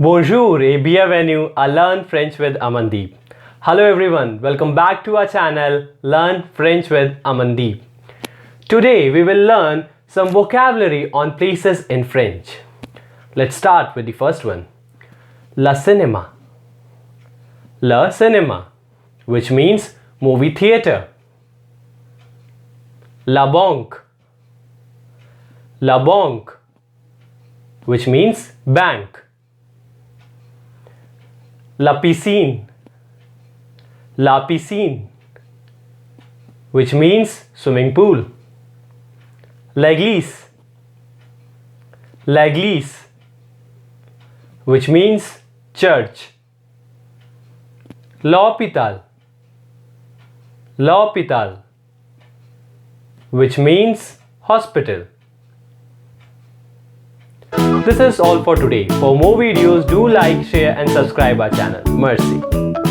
Bonjour et bienvenue à Learn French with Amandeep. Hello everyone, welcome back to our channel Learn French with Amandeep. Today we will learn some vocabulary on places in French. Let's start with the first one. La cinéma. Le cinéma, which means movie theater. La banque. La banque, which means bank. La piscine. La piscine, which means swimming pool. L'église. L'église, which means church. L'hôpital. L'hôpital, which means hospital. This is all for today. For more videos, do like, share and subscribe our channel. Merci.